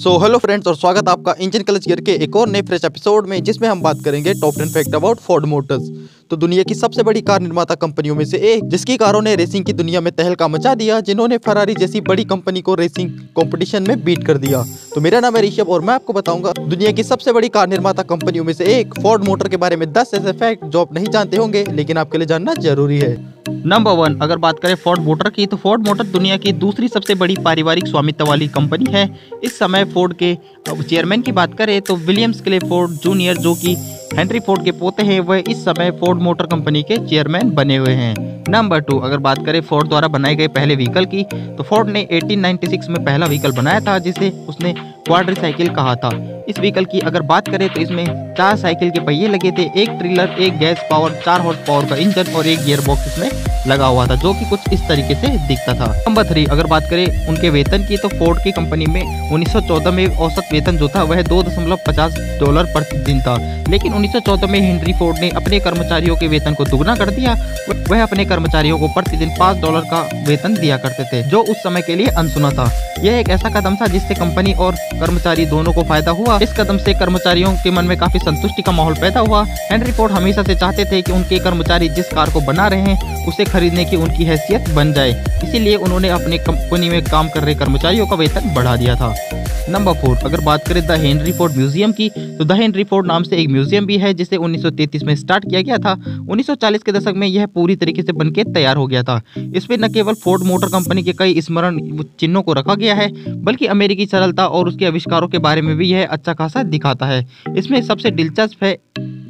Hello friends और स्वागत आपका इंजन क्लच गियर के एक और नए फ्रेश एपिसोड में, जिसमें हम बात करेंगे top 10 fact about Ford Motors. तो दुनिया की सबसे बड़ी कार निर्माता कंपनियों में से एक, जिसकी कारों ने रेसिंग की दुनिया में तहलका मचा दिया, जिन्होंने फरारी जैसी बड़ी कंपनी को रेसिंग कंपटीशन में बीट कर दिया। तो मेरा नाम है ऋषभ और मैं आपको बताऊंगा दुनिया की सबसे बड़ी कार निर्माता कंपनियों में से एक फोर्ड मोटर के बारे में 10 ऐसे फैक्ट जो आप नहीं जानते होंगे लेकिन आपके लिए जानना जरूरी है। नंबर 1, अगर बात करें फोर्ड मोटर की, तो फोर्ड मोटर दुनिया की दूसरी सबसे बड़ी पारिवारिक स्वामित्व वाली कंपनी है। इस समय फोर्ड के चेयरमैन की बात करें तो विलियम्स क्ले फोर्ड जूनियर, जो कि हेनरी फोर्ड के पोते हैं, वह इस समय फोर्ड मोटर कंपनी के चेयरमैन बने हुए हैं। नंबर 2, अगर बात करें फोर्ड द्वारा बनाए गए पहले व्हीकल की, तो फोर्ड ने 1896 में पहला व्हीकल बनाया था, जिसे उसने क्वाड्रीसाइकिल कहा था। इस व्हीकल की अगर बात करें तो इसमें 4 साइकिल के पहिए लगे थे, एक ट्रिलर, एक गैस पावर, 4 हॉर्स पावर का इंजन और एक गियर बॉक्स इसमें लगा हुआ था, जो कि कुछ इस तरीके से दिखता था। नंबर 3, अगर बात करें उनके वेतन की, तो फोर्ड की कंपनी में 1914 में औसत वेतन जो था वह $2.50 प्रति दिन था, लेकिन 1914 में हेनरी फोर्ड ने अपने कर्मचारियों के वेतन को दुगना कर दिया। वह अपने कर्मचारियों को प्रतिदिन $5 का वेतन दिया करते थे, जो उस समय के लिए अनसुना था। यह एक ऐसा कदम था जिससे कंपनी और कर्मचारी दोनों को फायदा हुआ। इस कदम से कर्मचारियों के मन में काफी संतुष्टि का माहौल पैदा हुआ। हेनरी फोर्ड हमेशा से चाहते थे कि उनके कर्मचारी जिस कार को बना रहे हैं उसे खरीदने की उनकी हैसियत बन जाए, इसीलिए उन्होंने अपने कंपनी में काम कर रहे कर्मचारियों का वेतन बढ़ा दिया था। नंबर 4, अगर बात करें द हेनरी फोर्ड म्यूजियम की, तो द हेनरी फोर्ड नाम से एक म्यूजियम भी है, जिसे 1933 में स्टार्ट किया गया था। 1940 के दशक में यह पूरी तरीके से बनके तैयार हो गया था। इसमें न केवल फोर्ड मोटर कंपनी के कई स्मरण चिन्हों को रखा गया है, बल्कि अमेरिकी सरलता और उसके आविष्कारों के बारे में भी यह अच्छा खासा दिखाता है। इसमें सबसे दिलचस्प है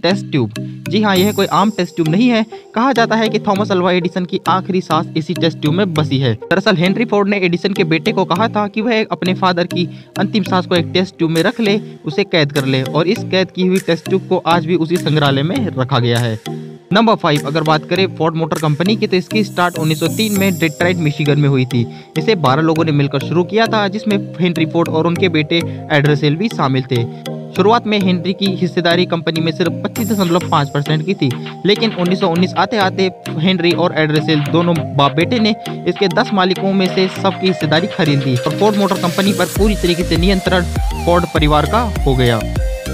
टेस्ट ट्यूब। जी हाँ, यह कोई आम टेस्ट ट्यूब नहीं है। कहा जाता है कि थॉमस अल्वा एडिसन की आखिरी सांस इसी टेस्ट ट्यूब में बसी है। दरअसल हेनरी फोर्ड ने एडिसन के बेटे को कहा था कि वह अपने फादर की अंतिम सांस को एक टेस्ट ट्यूब में रख ले, उसे कैद कर ले, और इस कैद की हुई टेस्ट ट्यूब को आज भी उसी संग्रहालय में रखा गया है। नंबर 5, अगर बात करें फोर्ड मोटर कंपनी की, तो इसकी स्टार्ट 1903 में डेट्रॉइट मिशिगन में हुई थी। इसे 12 लोगों ने मिलकर शुरू किया था, जिसमें हेनरी फोर्ड और उनके बेटे एड्रेसेल भी शामिल थे। शुरुआत में हेनरी की हिस्सेदारी कंपनी में सिर्फ 25.5% की थी, लेकिन 1919 आते आते हेनरी और एड्रेसेल दोनों बाप बेटे ने इसके 10 मालिकों में से सबकी हिस्सेदारी खरीद ली और फोर्ड मोटर कंपनी पर पूरी तरीके से नियंत्रण फोर्ड परिवार का हो गया।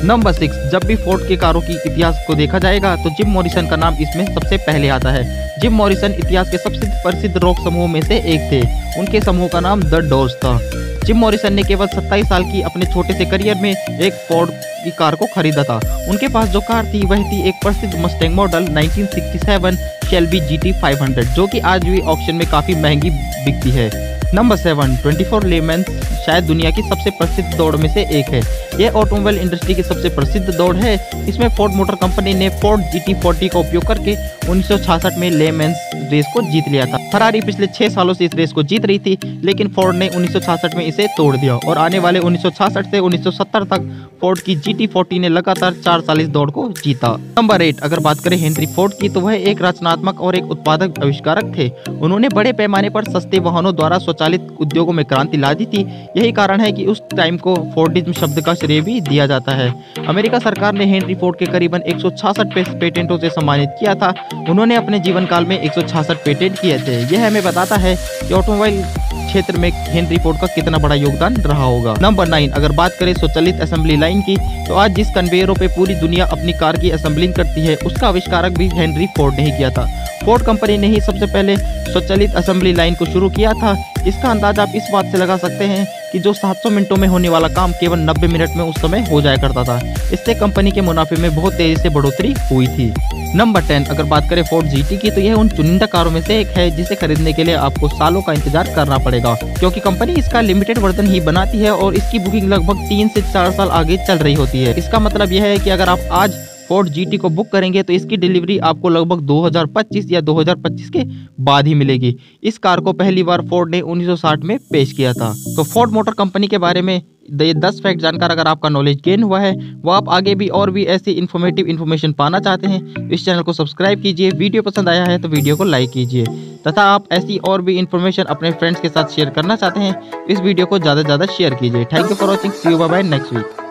नंबर 6, जब भी फोर्ड के कारों की इतिहास को देखा जाएगा तो जिम मॉरिसन का नाम इसमें सबसे पहले आता है। जिम मॉरिसन इतिहास के सबसे प्रसिद्ध रॉक समूह में से एक थे। उनके समूह का नाम द डॉर्स था। जिम मॉरिसन ने केवल 27 साल की अपने छोटे से करियर में एक फोर्ड की कार को खरीदा था। उनके पास जो कार थी वह थी एक प्रसिद्ध मस्टैंग मॉडल 1967 शेल्बी GT 500, जो कि आज भी ऑक्शन में काफी महंगी बिकती है। नंबर 7, 24 ले मैन्स शायद दुनिया की सबसे प्रसिद्ध दौड़ में से एक है। यह ऑटोमोबाइल इंडस्ट्री की सबसे प्रसिद्ध दौड़ है। इसमें फोर्ड मोटर कंपनी ने फोर्ड GT40 का उपयोग करके 1966 में ले मैन्स रेस को जीत लिया था। फरारी पिछले 6 सालों से इस रेस को जीत रही थी, लेकिन फोर्ड ने 1966 में इसे तोड़ दिया और आने वाले 1966 से 1970 तक फोर्ड की GT40 ने लगातार 4 साल इस दौड़ को जीता। नंबर 8, अगर बात करें हेनरी फोर्ड की, तो वह एक रचनात्मक और एक उत्पादक आविष्कारक थे। उन्होंने बड़े पैमाने पर सस्ते वाहनों द्वारा स्वचालित उद्योगों में क्रांति ला दी थी। यही कारण है कि उस टाइम को फोर्डिज्म शब्द का श्रेय भी दिया जाता है। अमेरिका सरकार ने हेनरी फोर्ड के करीबन 166 पेटेंटों से सम्मानित किया था। उन्होंने अपने जीवन काल में 166 पेटेंट किए थे। यह हमें बताता है कि ऑटोमोबाइल क्षेत्र में हेनरी फोर्ड का कितना बड़ा योगदान रहा होगा। नंबर 9, अगर बात करें स्वचालित असेंबली लाइन की, तो आज जिस कन्वेयरों पे पूरी दुनिया अपनी कार की असेंबलिंग करती है, उसका आविष्कारक भी हेनरी फोर्ड ने ही किया था। फोर्ड कंपनी ने ही सबसे पहले स्वचालित असेंबली लाइन को शुरू किया था। इसका अंदाजा आप इस बात से लगा सकते हैं कि जो 700 मिनटों में होने वाला काम केवल 90 मिनट में उस समय हो जाया करता था। इससे कंपनी के मुनाफे में बहुत तेजी से बढ़ोतरी हुई थी। नंबर 10, अगर बात करें फोर्ड GT की, तो यह उन चुनिंदा कारों में से एक है जिसे खरीदने के लिए आपको सालों का इंतजार करना पड़ेगा, क्योंकि कंपनी इसका लिमिटेड वर्जन ही बनाती है और इसकी बुकिंग लगभग 3 से 4 साल आगे चल रही होती है। इसका मतलब यह है कि अगर आप आज फोर्ड GT को बुक करेंगे तो इसकी डिलीवरी आपको लगभग 2025 या 2025 के बाद ही मिलेगी। इस कार को पहली बार फोर्ड ने 1960 में पेश किया था। तो फोर्ड मोटर कंपनी के बारे में ये 10 फैक्ट जानकर अगर आपका नॉलेज गेन हुआ है, वो आप आगे भी और भी ऐसी इन्फॉर्मेटिव इन्फॉर्मेशन पाना चाहते हैं, इस चैनल को सब्सक्राइब कीजिए। वीडियो पसंद आया है तो वीडियो को लाइक कीजिए, तथा आप ऐसी और भी इन्फॉर्मेशन अपने फ्रेंड्स के साथ शेयर करना चाहते हैं, इस वीडियो को ज़्यादा से ज़्यादा शेयर कीजिए। Thank you for watching. See you bye next week.